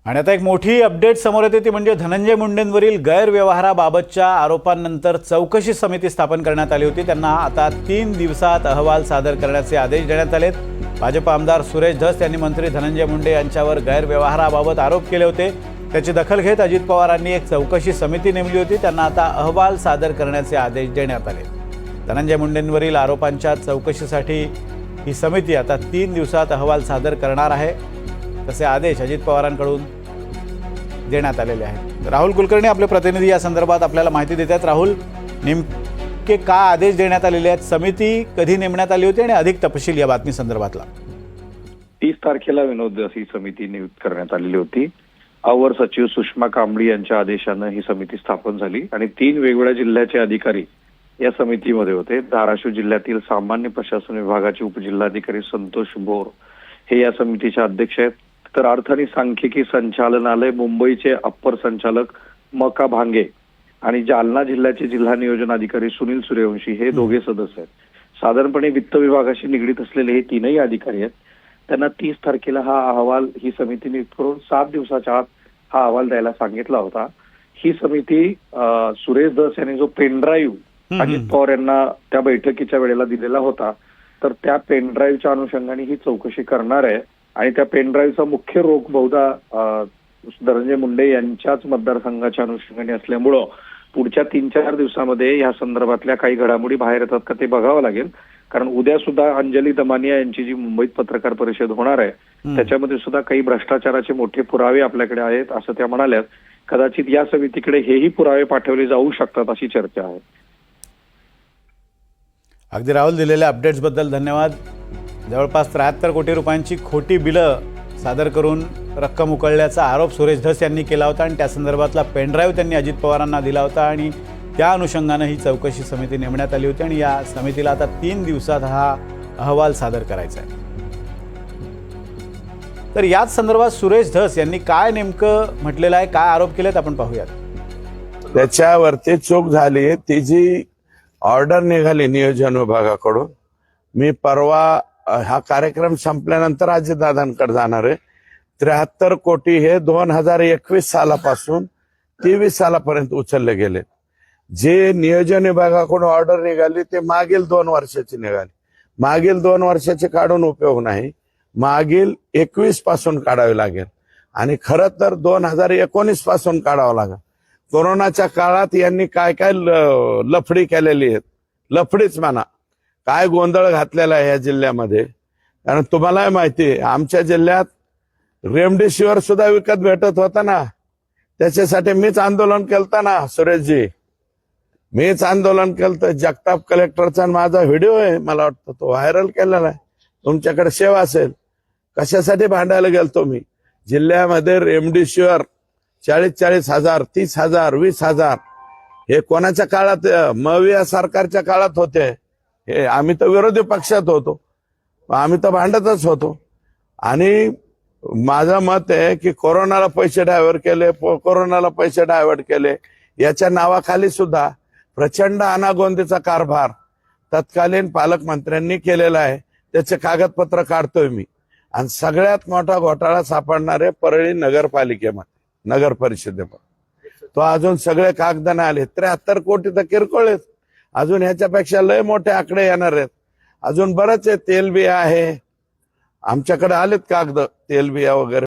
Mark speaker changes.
Speaker 1: आणि आता एक मोठी अपडेट समोर येते ती म्हणजे धनंजय मुंडेंवरील गैरव्यवहाराबाबतच्या आरोपांनंतर चौकशी समिती स्थापन करण्यात आली होती। त्यांना आता 3 दिवसात अहवाल सादर करण्याचे आदेश देण्यात आलेत। भाजप आमदार सुरेश धस यांनी मंत्री धनंजय मुंडे यांच्यावर गैरव्यवहाराबाबत आरोप केले होते। त्याची दखल घेत अजित पवारांनी एक चौकशी समिती नेमली होती। त्यांना आता अहवाल सादर करण्याचे आदेश देण्यात आले। धनंजय मुंडेंवरील आरोपांच्या चौकशीसाठी ही समिती आता 3 दिवसात अहवाल सादर करणार आहे, तसे आदेश अजित पवारांकडून देण्यात आलेले आहेत। राहुल कुलकर्णी आपले प्रतिनिधी या संदर्भात आपल्याला माहिती देतात। राहुल, नेमके काय आदेश देण्यात आलेले आहेत, समिती कधी नेमण्यात आली होती आणि अधिक तपशील या बातमी संदर्भातला?
Speaker 2: 30 तारखेला विनोद अशी समिती नियुक्त करण्यात आलेली होती। अवर सचिव सुषमा कांबळी यांच्या आदेशाने ही समिती स्थापन झाली आणि 3 वेगवेगळ्या जिल्ह्याचे अधिकारी या समितीमध्ये होते। धाराशिव जिल्ह्यातील सामान्य प्रशासन विभागाचे उपजिल्हाधिकारी संतोष बोर हे या समितीचे अध्यक्ष आहेत। तर अर्थ आणि सांख्यिकी संचालनालय मुंबईचे अप्पर संचालक मका भांगे आणि जालना जिल्ह्याचे जिल्हा नियोजन अधिकारी सुनील सूर्यवंशी हे दोघे सदस्य आहेत। साधारणपणे वित्त विभागाशी निगडीत असलेले हे 3ही अधिकारी आहेत। त्यांना 30 तारखेला हा अहवाल ही समिती नियुक्त करून 7 दिवसाच्या आत हा अहवाल द्यायला सांगितला होता। ही समिती सुरेश धस यांनी जो पेनड्राईव्ह अजित पवार यांना त्या बैठकीच्या वेळेला दिलेला होता, तर त्या पेनड्राईव्हच्या अनुषंगाने ही चौकशी करणार आहे आणि त्या पेनड्राईव्हचा मुख्य रोख बहुधा धनंजय मुंडे यांच्याच मतदारसंघाच्या अनुषंगाने असल्यामुळं पुढच्या 3-4 दिवसामध्ये या संदर्भातल्या काही घडामोडी बाहेर येतात का ते बघावं लागेल। कारण उद्या सुद्धा अंजली दमानिया यांची जी मुंबईत पत्रकार परिषद होणार आहे त्याच्यामध्ये सुद्धा काही भ्रष्टाचाराचे मोठे पुरावे आपल्याकडे आहेत असं त्या म्हणाल्यात। कदाचित या समितीकडे हेही पुरावे पाठवले जाऊ शकतात अशी चर्चा आहे।
Speaker 1: अगदी राहुल, दिलेल्या अपडेट्स बद्दल धन्यवाद। जवळपास 73 कोटी रुपयांची खोटी बिलं सादर करून रक्कम उकळल्याचा आरोप सुरेश धस यांनी केला होता आणि त्या संदर्भातला पेनड्राईव्ह त्यांनी अजित पवारांना दिला होता आणि त्या अनुषंगाने ही चौकशी समिती नेमण्यात आली होती आणि या समितीला आता 3 दिवसात हा अहवाल सादर करायचा आहे। तर याच संदर्भात सुरेश धस यांनी काय नेमकं म्हटलेलं आहे, काय आरोप केलेत आपण पाहूयात।
Speaker 3: त्याच्यावरती चूक झाली, ती जी ऑर्डर निघाली नियोजन विभागाकडून, मी परवा हा कार्यक्रम संपल्यानंतर अजितदादांकडे जाणार आहे। 73 कोटी हे 2021 सालापासून 23 सालापर्यंत उचलले गेले। जे नियोजन विभागाकडून ऑर्डर निघाली ते मागील 2 वर्षाची निघाली। मागील 2 वर्षाचे काढून उपयोग नाही, मागील 21 पासून काढावे लागेल आणि खरं तर 2019 पासून काढावं लागेल। कोरोनाच्या काळात यांनी काय काय लफडी केलेली आहेत, लफडीच म्हणा, काय गोंधळ घातलेला आहे या जिल्ह्यामध्ये। कारण तुम्हालाही माहिती आहे आमच्या जिल्ह्यात रेमडेसिवीर सुद्धा विकत भेटत होता ना, त्याच्यासाठी मीच आंदोलन केलता ना सुरेशजी, मीच आंदोलन केलं। जगताप कलेक्टरचा माझा व्हिडिओ आहे, मला वाटतं तो व्हायरल केलेला आहे, तुमच्याकडे सेव असेल। कशासाठी भांडायला गेलतो मी? जिल्ह्यामध्ये रेमडेसिवीर 40-40 हजार, 30 हजार, 20 हजार हे कोणाच्या काळात? मविया सरकारच्या काळात होते। हे आम्ही तर विरोधी पक्षात होतो, आम्ही तर भांडतच होतो। आणि माझं मत आहे की कोरोनाला पैसे डायव्हर्ट केले, कोरोनाला पैसे डायव्हर्ट केले, याच्या नावाखाली सुद्धा प्रचंड अनागोंदीचा कारभार तत्कालीन पालकमंत्र्यांनी केलेला आहे। त्याचे कागदपत्र काढतोय मी। आणि सगळ्यात मोठा घोटाळा सापडणारे परळी नगरपालिकेमध्ये, नगर परिषदेमध्ये, तो अजून सगळे कागद नाही आले। 73 कोटी तर किरकोळ आहेत, अजून ह्याच्यापेक्षा लय मोठे आकडे येणार आहेत। अजून बरंच आहे, तेलबिया आहे, आमच्याकडे आलेत कागद तेलबिया वगैरे।